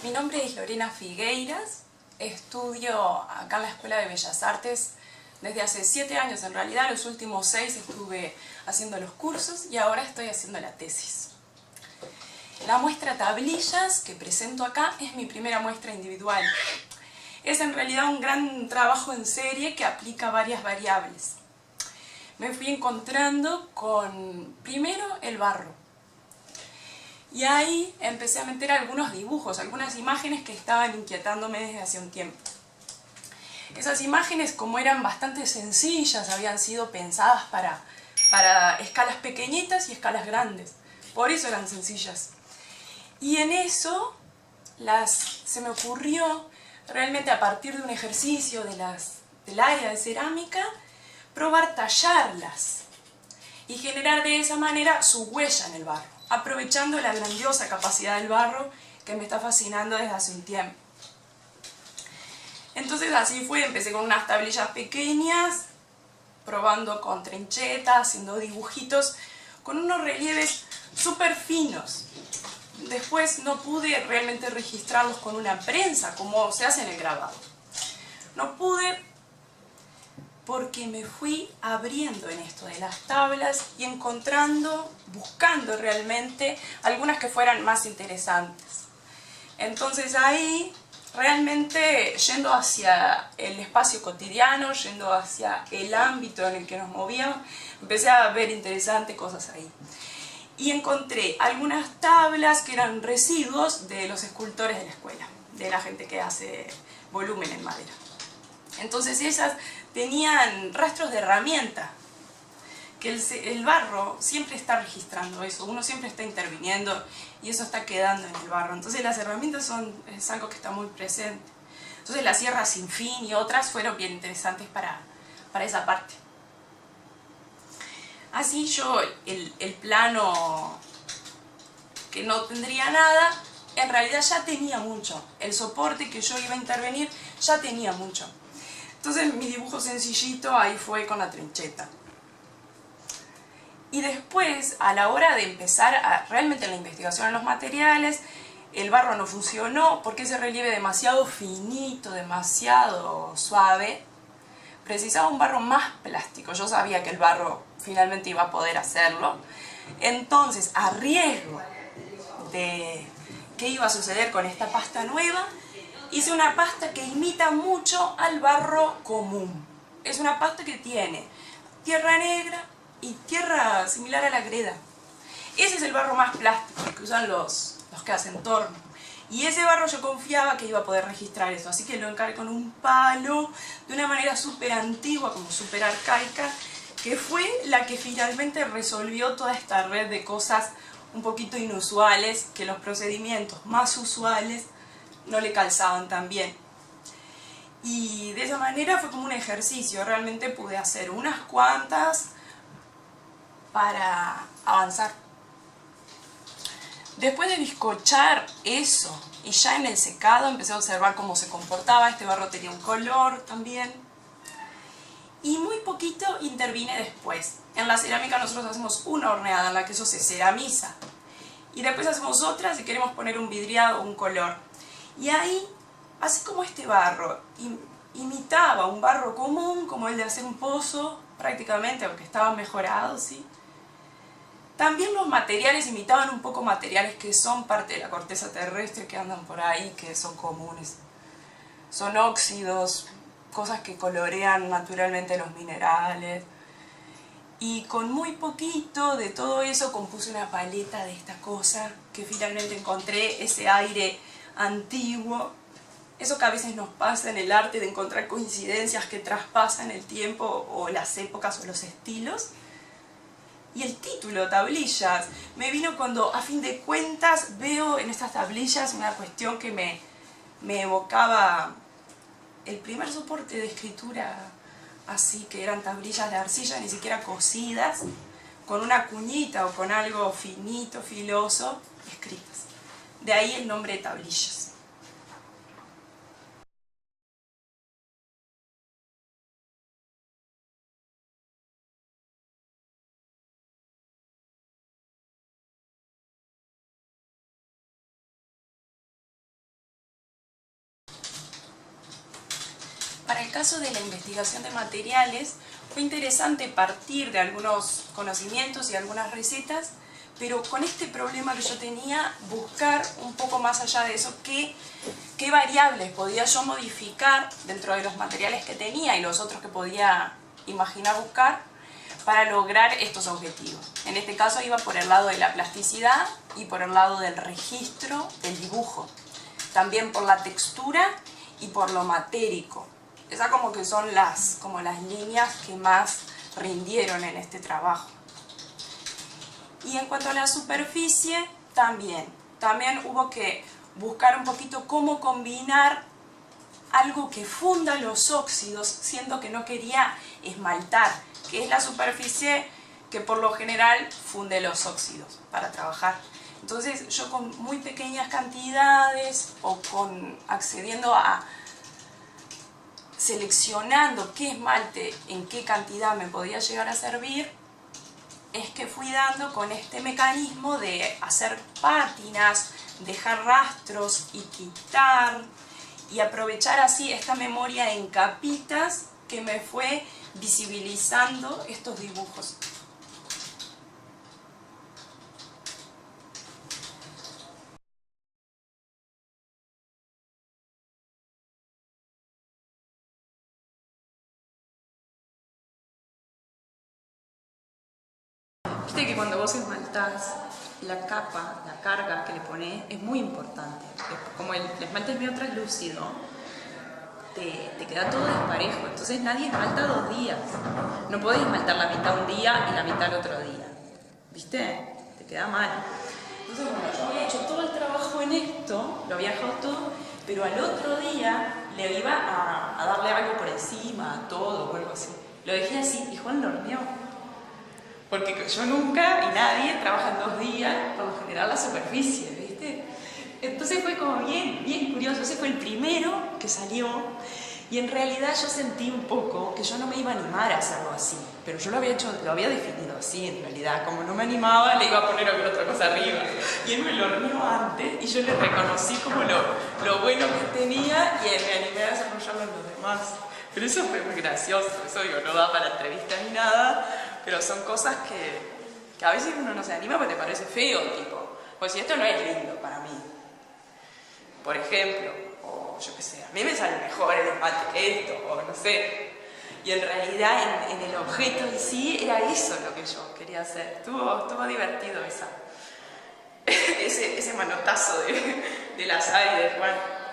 Mi nombre es Lorena Figueiras, estudio acá en la Escuela de Bellas Artes desde hace 7 años. En realidad los últimos 6 estuve haciendo los cursos y ahora estoy haciendo la tesis. La muestra Tablillas que presento acá es mi primera muestra individual. Es en realidad un gran trabajo en serie que aplica varias variables. Me fui encontrando con, primero, el barro. Y ahí empecé a meter algunos dibujos, algunas imágenes que estaban inquietándome desde hace un tiempo. Esas imágenes, como eran bastante sencillas, habían sido pensadas para escalas pequeñitas y escalas grandes. Por eso eran sencillas. Y en eso se me ocurrió, realmente a partir de un ejercicio del área de cerámica, probar tallarlas y generar de esa manera su huella en el barro, aprovechando la grandiosa capacidad del barro que me está fascinando desde hace un tiempo. Entonces así fue, empecé con unas tablillas pequeñas, probando con trinchetas, haciendo dibujitos, con unos relieves súper finos. Después no pude realmente registrarlos con una prensa, como se hace en el grabado. No pude porque me fui abriendo en esto de las tablas y buscando realmente algunas que fueran más interesantes. Entonces ahí, realmente yendo hacia el espacio cotidiano, yendo hacia el ámbito en el que nos movíamos, empecé a ver interesantes cosas ahí. Y encontré algunas tablas que eran residuos de los escultores de la escuela, de la gente que hace volumen en madera. Entonces esas tenían rastros de herramienta, que el barro siempre está registrando eso, uno siempre está interviniendo y eso está quedando en el barro. Entonces las herramientas es algo que está muy presente. Entonces la sierra sin fin y otras fueron bien interesantes para esa parte. Así yo, el plano que no tendría nada, en realidad ya tenía mucho. El soporte que yo iba a intervenir ya tenía mucho. Entonces mi dibujo sencillito ahí fue con la trincheta. Y después, a la hora de empezar realmente la investigación en los materiales, el barro no funcionó porque ese relieve demasiado finito, demasiado suave, precisaba un barro más plástico. Yo sabía que el barro finalmente iba a poder hacerlo. Entonces, a riesgo de qué iba a suceder con esta pasta nueva, hice una pasta que imita mucho al barro común. Es una pasta que tiene tierra negra y tierra similar a la greda. Ese es el barro más plástico, el que usan los que hacen torno. Y ese barro yo confiaba que iba a poder registrar eso, así que lo encargué con un palo, de una manera súper antigua, como súper arcaica, que fue la que finalmente resolvió toda esta red de cosas un poquito inusuales, que los procedimientos más usuales no le calzaban tan bien. Y de esa manera fue como un ejercicio, realmente pude hacer unas cuantas para avanzar. Después de bizcochar eso y ya en el secado empecé a observar cómo se comportaba, este barro tenía un color también. Y muy poquito intervine después. En la cerámica nosotros hacemos una horneada en la que eso se ceramiza. Y después hacemos otra si queremos poner un vidriado o un color. Y ahí, así como este barro imitaba un barro común, como el de hacer un pozo, prácticamente, aunque estaba mejorado, ¿sí? También los materiales imitaban un poco materiales que son parte de la corteza terrestre, que andan por ahí, que son comunes. Son óxidos, cosas que colorean naturalmente los minerales. Y con muy poquito de todo eso compuse una paleta de esta cosa, que finalmente encontré ese aire antiguo. Eso que a veces nos pasa en el arte, de encontrar coincidencias que traspasan el tiempo o las épocas o los estilos. Y el título, tablillas, me vino cuando a fin de cuentas veo en estas tablillas una cuestión que me evocaba el primer soporte de escritura, así que eran tablillas de arcilla, ni siquiera cosidas, con una cuñita o con algo finito, filoso, escritas. De ahí el nombre de tablillas. Para el caso de la investigación de materiales, fue interesante partir de algunos conocimientos y algunas recetas, pero con este problema que yo tenía, buscar un poco más allá de eso, qué variables podía yo modificar dentro de los materiales que tenía y los otros que podía imaginar buscar para lograr estos objetivos. En este caso iba por el lado de la plasticidad y por el lado del registro del dibujo, también por la textura y por lo matérico. Esas como que son las líneas que más rindieron en este trabajo. Y en cuanto a la superficie, también hubo que buscar un poquito cómo combinar algo que funda los óxidos, siendo que no quería esmaltar, que es la superficie que por lo general funde los óxidos para trabajar. Entonces yo con muy pequeñas cantidades o accediendo a seleccionando qué esmalte en qué cantidad me podía llegar a servir, es que fui dando con este mecanismo de hacer pátinas, dejar rastros y quitar y aprovechar así esta memoria en capitas que me fue visibilizando estos dibujos. Viste que cuando vos esmaltás, la capa, la carga que le pones es muy importante. Como el esmalte es medio translúcido, te queda todo desparejo. Entonces nadie esmalta 2 días. No podés esmaltar la mitad un día y la mitad el otro día. ¿Viste? Te queda mal. Entonces, bueno, yo había hecho todo el trabajo en esto, lo había dejado todo, pero al otro día le iba a darle algo por encima, todo o algo así. Lo dejé así y Juan lo horneó. Porque yo nunca y nadie trabaja en 2 días por lo general la superficie, ¿viste? Entonces fue como bien curioso. Ese fue el primero que salió y en realidad yo sentí un poco que yo no me iba a animar a hacerlo así, pero yo lo había definido así en realidad. Como no me animaba, le iba a poner otra cosa arriba y él me lo horneó antes y yo le reconocí como lo bueno que tenía y me animé a desarrollarlo en los demás. Pero eso fue muy gracioso, eso digo, no da para entrevistas ni nada, pero son cosas que a veces uno no se anima porque te parece feo, tipo, pues si esto no es lindo para mí, por ejemplo, o yo qué sé, a mí me sale mejor el esmalte que esto, o no sé, y en realidad en el objeto en sí era eso lo que yo quería hacer. Estuvo divertido ese manotazo de la Sara y de Juan.